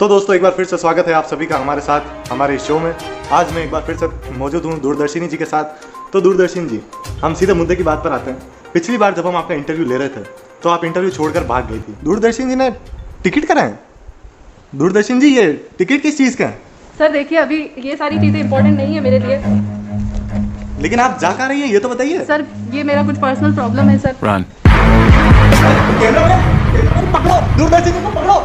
तो दोस्तों एक बार फिर से स्वागत है आप सभी का हमारे साथ हमारे इस शो में। आज मैं एक बार फिर से मौजूद हूँ दूरदर्शिनी जी के साथ। तो दूरदर्शन जी, हम सीधे मुद्दे की बात पर आते हैं। पिछली बार जब हम आपका इंटरव्यू ले रहे थे तो आप इंटरव्यू छोड़कर भाग गई थी। दूरदर्शन जी ने टिकट कराएं। दूरदर्शन जी, ये टिकट किस चीज़ का है? सर देखिए, अभी ये सारी चीज़ें इंपॉर्टेंट नहीं है मेरे लिए। लेकिन आप जा कर रही हैं, ये तो बताइए। सर ये मेरा कुछ पर्सनल प्रॉब्लम है सर। दूरदर्शन जी को पकड़ो।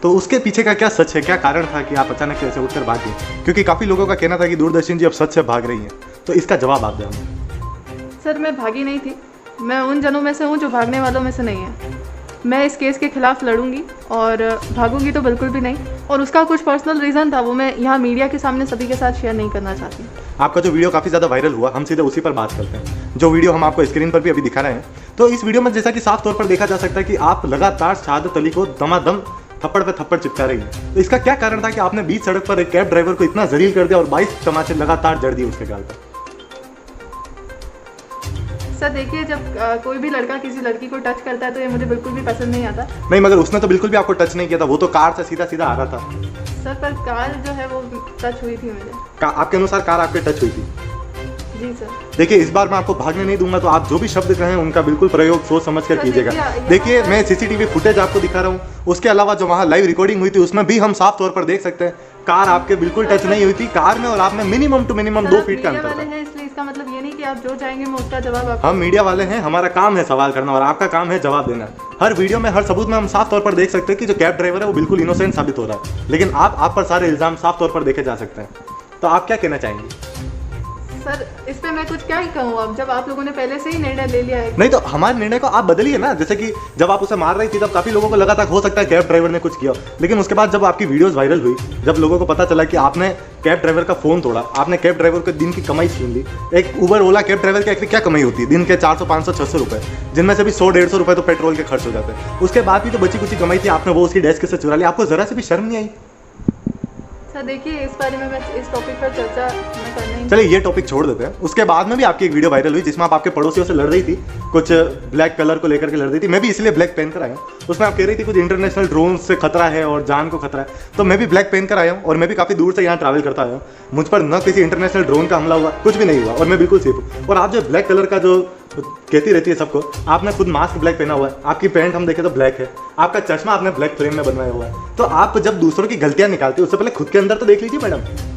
तो उसके पीछे का क्या सच है, क्या कारण था कि आप अचानक से ऐसे उठकर भाग गए? क्योंकि काफ़ी लोगों का कहना था कि दूरदर्शन जी अब सच से भाग रही हैं। तो इसका जवाब आप दें। सर मैं भागी नहीं थी, मैं उन जनों में से हूँ जो भागने वालों में से नहीं है। मैं इस केस के खिलाफ लड़ूंगी और भागूंगी तो बिल्कुल भी नहीं। और उसका कुछ पर्सनल रीज़न था, वो मैं यहाँ मीडिया के सामने सभी के साथ शेयर नहीं करना चाहती। आपका जो वीडियो काफ़ी ज़्यादा वायरल हुआ, हम सीधे उसी पर बात करते हैं। जो वीडियो हम आपको स्क्रीन पर भी अभी दिखा रहे हैं, तो इस वीडियो में जैसा कि साफ तौर पर देखा जा सकता है कि आप लगातार शहादत अली को दमादम थप्पड़ पे थप्पड़ चिपका रही है। तो इसका क्या कारण था कि आपने बीच सड़क पर एक कैब ड्राइवर को इतना जलील कर दिया और 22 तमाचे लगातार जड़ दिए उसके गाल पर? सर देखिए, जब कोई भी लड़का किसी लड़की को टच करता है तो ये मुझे बिल्कुल भी पसंद नहीं आता। नहीं, मगर उसने तो बिल्कुल भी आपको टच नहीं किया था, वो तो कार से सीधा सीधा आ रहा था। सर पर कार जो है वो टच हुई थी मुझे। आपके अनुसार कार आपके टच हुई थी? जी सर। देखिए, इस बार मैं आपको भागने नहीं दूंगा, तो आप जो भी शब्द कहें उनका बिल्कुल प्रयोग सोच समझ कर कीजिएगा। देखिए, मैं सीसीटीवी फुटेज आपको दिखा रहा हूँ, उसके अलावा जो वहाँ लाइव रिकॉर्डिंग हुई थी उसमें भी हम साफ तौर पर देख सकते हैं कार आपके बिल्कुल टच नहीं हुई थी। कार में और आप में मिनिमम टू मिनिमम 2 फीट का अंतर था। इसलिए इसका मतलब ये नहीं कि आप जो चाहेंगे मैं उसका जवाब आपको। हम मीडिया वाले हैं, हमारा काम है सवाल करना और आपका काम है जवाब देना। हर वीडियो में, हर सबूत में हम साफ तौर पर देख सकते हैं कि जो कैब ड्राइवर है वो बिल्कुल इनोसेंट साबित हो रहा है, लेकिन आप पर सारे इल्जाम साफ तौर पर देखे जा सकते हैं। तो आप क्या कहना चाहेंगे? सर इस पे मैं कुछ क्या ही कहूँ, अब जब आप लोगों ने पहले से ही निर्णय ले लिया है। नहीं, तो हमारे निर्णय को आप बदलिए ना। जैसे कि जब आप उसे मार रही थी तब काफी लोगों को लगा था हो सकता है कैब ड्राइवर ने कुछ किया, लेकिन उसके बाद जब आपकी वीडियोस वायरल हुई, जब लोगों को पता चला कि आपने कैब ड्राइवर का फोन तोड़ा, आपने कैब ड्राइवर को दिन की कमाई छीन ली। एक उबर ओला कैब ड्राइवर की आखिर क्या कमाई होती है? दिन के 400 500 600 रुपए, जिनमें से भी 100-150 रुपए तो पेट्रोल के खर्च हो जाते हैं। उसके बाद भी तो बची कुछ कमाई थी, आपने वो उसकी डेस्क से चुरा ली। आपको जरा से भी शर्म नहीं आई? सर देखिए, इस बारे में मैं इस टॉपिक पर चर्चा मैं करना ही। चलिए ये टॉपिक छोड़ देते हैं। उसके बाद में भी आपकी एक वीडियो वायरल हुई जिसमें आप आपके पड़ोसियों से लड़ रही थी, कुछ ब्लैक कलर को लेकर के लड़ रही थी। मैं भी इसलिए ब्लैक पहन कर आया हूँ। उसमें आप कह रही थी कुछ इंटरनेशनल ड्रोन से खतरा है और जान को खतरा है, तो मैं भी ब्लैक पहन कर आया हूँ और मैं भी काफ़ी दूर से यहाँ ट्रैवल करता आया हूँ। मुझ पर न किसी इंटरनेशनल ड्रोन का हमला हुआ, कुछ भी नहीं हुआ और मैं बिल्कुल सेफ हूँ। और आप जो ब्लैक कलर का जो कहती रहती है सबको, आपने खुद मास्क ब्लैक पहना हुआ है, आपकी पैंट हम देखें तो ब्लैक है, आपका चश्मा आपने ब्लैक फ्रेम में बनवाया हुआ है। तो आप जब दूसरों की गलतियां निकालते हो उससे पहले खुद के अंदर तो देख लीजिए मैडम।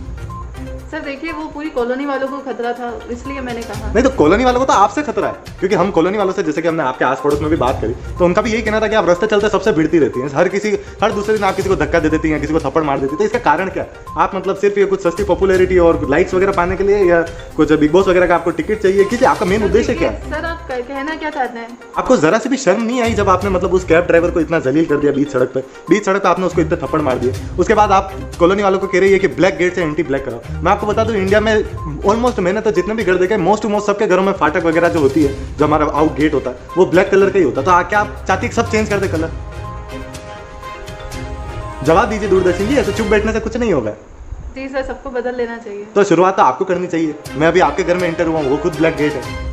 सर देखिए, वो पूरी कॉलोनी वालों को खतरा था, इसलिए मैंने कहा। नहीं, तो कॉलोनी वालों को तो आपसे खतरा है, क्योंकि हम कॉलोनी वालों से, जैसे कि हमने आपके आस पड़ोस में भी बात करी, तो उनका भी यही कहना था कि आप रास्ते चलते सबसे भिड़ती रहती हैं। हर दूसरे दिन आप किसी को धक्का दे देती हैं, किसी को थप्पड़ मार देती है। तो इसका कारण क्या है? आप मतलब सिर्फ ये कुछ सस्ती पॉपुलैरिटी और लाइक्स वगैरह पाने के लिए, या कुछ बिग बॉस वगैरह का आपको टिकट चाहिए? किसी आपका मेन उद्देश्य क्या है? सर आप कहना क्या चाहते हैं? आपको जरा से भी शर्म नहीं आई जब आपने मतलब उस कैब ड्राइवर को इतना जलील कर दिया बीच सड़क पे आपने उसको इतने थप्पड़ मार दिए? उसके बाद आप कॉलोनी वालों को कह रही है कि ब्लैक गेट से एंटी ब्लैक कराओ। मैं आपको बता दूं, इंडिया में ऑलमोस्ट, मैंने तो जितने भी घर देखे, मोस्ट टू मोस्ट सबके घरों में फाटक वगैरह जो होती है, जो हमारा आउट गेट होता है, वो ब्लैक कलर का ही होता है। तो क्या आप चाहती है सब चेंज कर दे कलर? जवाब दीजिए दूरदर्शन जी, ऐसे चुप बैठने से कुछ नहीं होगा। जी सर, सबको बदल लेना चाहिए। तो शुरुआत तो आपको करनी चाहिए। मैं अभी आपके घर में एंटर हुआ हूँ, वो खुद ब्लैक गेट है।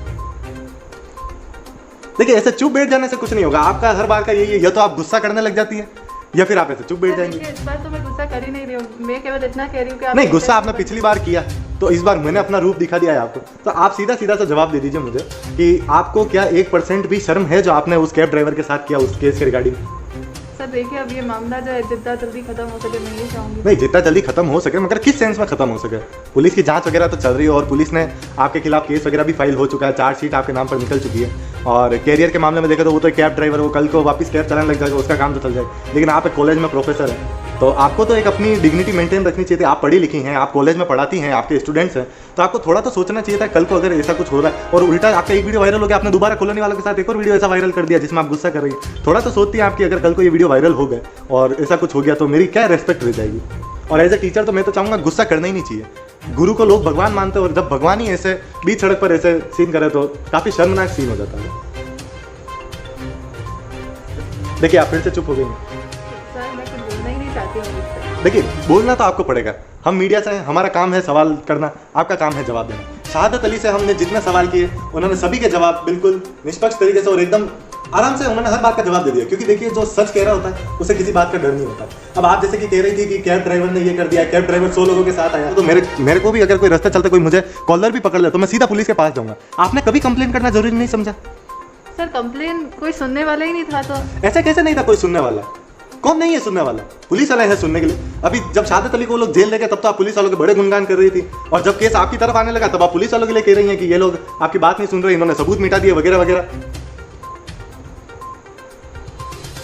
देखिए, ऐसे चुप बैठ जाने से कुछ नहीं होगा। आपका हर बार का यही है, या तो आप गुस्सा करने लग जाती है या फिर आप ऐसे चुप बैठ जाएंगे। इस बार तो मैं गुस्सा कर ही नहीं रही हूँ, मैं केवल इतना कह रही हूँ कि नहीं, गुस्सा आपने पिछली बार किया, तो इस बार मैंने अपना रूप दिखा दिया है आपको। तो आप सीधा सीधा सा जवाब दे दीजिए मुझे कि आपको क्या 1% भी शर्म है जो आपने उस कैब ड्राइवर के साथ किया उस केस के रिगार्डिंग? सर देखिए, अब ये मामला जो है जितना जल्दी खत्म हो सके मैं ये चाहूँगी। नहीं, जितना जल्दी खत्म हो सके, मगर किस सेंस में खत्म हो सके? पुलिस की जांच वगैरह तो चल रही है और पुलिस ने आपके खिलाफ केस वगैरह भी फाइल हो चुका है, चार्जशीट आपके नाम पर निकल चुकी है। और कैरियर के मामले में देखा तो वो तो कैब ड्राइवर, वो कल को वापस कैब चलाने लग जाएगा, उसका काम तो चल जाएगा। लेकिन आप एक कॉलेज में प्रोफेसर हैं, तो आपको तो एक अपनी डिग्निटी मेंटेन रखनी चाहिए थी। आप पढ़ी लिखी हैं, आप कॉलेज में पढ़ाती हैं, आपके स्टूडेंट्स हैं, तो आपको थोड़ा तो सोचना चाहिए था कल को अगर ऐसा कुछ हो रहा है। और उल्टा आपका एक वीडियो वायरल हो गया, आपने दोबारा कॉलोनी वालों के साथ एक और वीडियो ऐसा वायरल कर दिया जिसमें आप गुस्सा कर रही है। थोड़ा तो सोचती है आपकी, अगर कल को ये वीडियो वायरल हो गए और ऐसा कुछ हो गया तो मेरी क्या रेस्पेक्ट रह जाएगी? और एज ए टीचर तो मैं तो चाहूँगा गुस्सा करना ही नहीं चाहिए। गुरु को लोग भगवान मानते हैं और जब भगवान ही ऐसे बीच सड़क पर ऐसे सीन करे तो काफ़ी शर्मनाक सीन हो जाता है। देखिए, आप फिर से चुप हो गई। सर मैं कुछ बोलना ही नहीं चाहती हूँ। देखिए, बोलना तो आपको पड़ेगा, हम मीडिया से हैं, हमारा काम है सवाल करना, आपका काम है जवाब देना। शहादत अली से हमने जितने सवाल किए उन्होंने सभी के जवाब बिल्कुल निष्पक्ष तरीके से और एकदम आराम से उन्होंने हर बात का जवाब दे दिया, क्योंकि देखिए जो सच कह रहा होता है उसे किसी बात का डर नहीं होता। अब आप जैसे कि कह रही थी कि कैब ड्राइवर ने ये कर दिया, कैब ड्राइवर 100 लोगों के साथ आया, तो मेरे को भी अगर कोई रास्ता चलता कोई मुझे कॉलर भी पकड़ ले तो मैं सीधा पुलिस के पास जाऊंगा। आपने कभी कंप्लेन करना जरूरी नहीं समझा? सर कंप्लेन कोई सुनने वाला ही नहीं था तो। ऐसा कैसे नहीं था कोई सुनने वाला? कौन नहीं है सुनने वाला? पुलिस वाले हैं सुनने के लिए। अभी जब शहादत अली को लोग जेल ले गए तब तो आप पुलिस वालों के बड़े गुणगान कर रही थी, और जब केस आपकी तरफ आने लगा तब आप पुलिस वालों के लिए कह रही हैं कि ये लोग आपकी बात नहीं सुन रहे, इन्होंने सबूत मिटा दिए वगैरह वगैरह।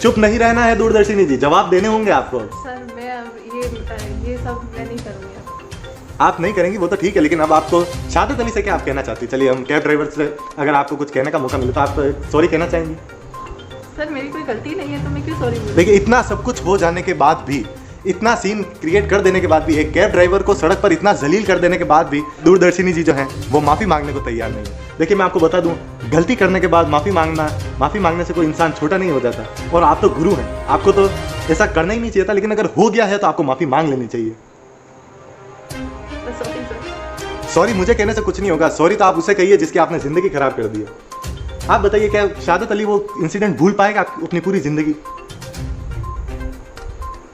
चुप नहीं रहना है दूरदर्शिनी जी, जवाब देने होंगे आपको। सर मैं अब ये सब मैं नहीं करूँगी अब। आप नहीं करेंगी वो तो ठीक है, लेकिन अब आपको शहादत अली से क्या आप कहना चाहती? चलिए हम कैब ड्राइवर से अगर आपको कुछ कहने का मौका मिले तो आप सॉरी कहना चाहेंगी? सर मेरी कोई गलती नहीं है तो मैं क्यों सॉरी बोलूँ? देखिए इतना सब कुछ हो जाने के बाद भी, इतना सीन क्रिएट कर देने के बाद भी, एक कैब ड्राइवर को सड़क पर इतना जलील कर देने के बाद भी दूरदर्शिनी जी जो हैं वो माफ़ी मांगने को तैयार नहीं है। देखिए मैं आपको बता दूं, गलती करने के बाद माफ़ी मांगने से कोई इंसान छोटा नहीं हो जाता, और आप तो गुरु हैं, आपको तो ऐसा करना ही नहीं चाहिए था, लेकिन अगर हो गया है तो आपको माफ़ी मांग लेनी चाहिए। Sorry sir. सॉरी मुझे कहने से कुछ नहीं होगा, सॉरी तो आप उसे कहिए जिसकी आपने ज़िंदगी खराब कर दी है। आप बताइए क्या शहादत अली वो इंसिडेंट भूल पाएगा अपनी पूरी ज़िंदगी?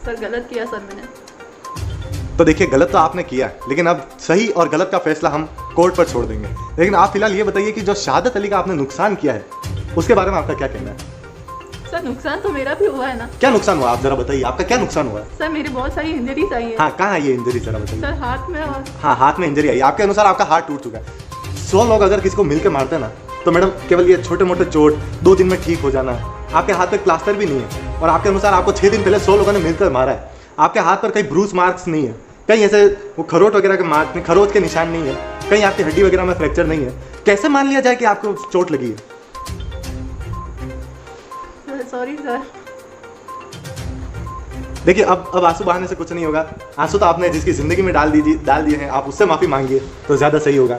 सर गलत किया सर मैंने। तो देखिए गलत तो आपने किया, लेकिन अब सही और गलत का फैसला हम कोर्ट पर छोड़ देंगे। लेकिन आप फिलहाल ये बताइए कि जो शहादत अली का आपने नुकसान किया है उसके बारे में आपका क्या कहना है? सर नुकसान तो मेरा भी हुआ है ना। क्या नुकसान हुआ आप जरा बताइए, आपका क्या नुकसान हुआ है? सर मेरी बहुत सारी इंजरीज आई है। हाँ कहाँ है ये इंजरी जरा बताइए। सर हाथ में और। हाँ हाथ में इंजरी आई, आपके अनुसार आपका हाथ टूट चुका है। 100 लोग अगर किसी को मिलकर मारते हैं ना तो मैडम केवल ये छोटे मोटे चोट 2 दिन में ठीक हो जाना है। आपके हाथ पे प्लास्टर भी नहीं है, और आपके अनुसार आपको 6 दिन पहले 100 लोगों ने मिलकर मारा है। आपके हाथ पर कहीं ब्रूस मार्क्स नहीं है, कहीं ऐसे वो खरोट वगैरह के मार्क नहीं, खरोच के निशान नहीं है, कहीं आपकी हड्डी वगैरह में फ्रैक्चर नहीं है। कैसे मान लिया जाए कि आपको चोट लगी है? Sorry sir. देखिए अब आंसू बहाने से कुछ नहीं होगा। आंसू तो आपने जिसकी ज़िंदगी में डाल दिए हैं, आप उससे माफ़ी मांगिए तो ज़्यादा सही होगा।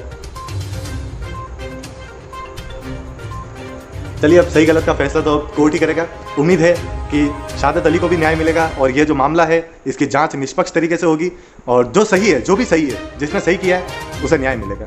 चलिए अब सही गलत का फैसला तो कोर्ट ही करेगा। उम्मीद है कि शहादत अली को भी न्याय मिलेगा, और ये जो मामला है इसकी जांच निष्पक्ष तरीके से होगी, और जो सही है, जो भी सही है, जिसने सही किया है उसे न्याय मिलेगा।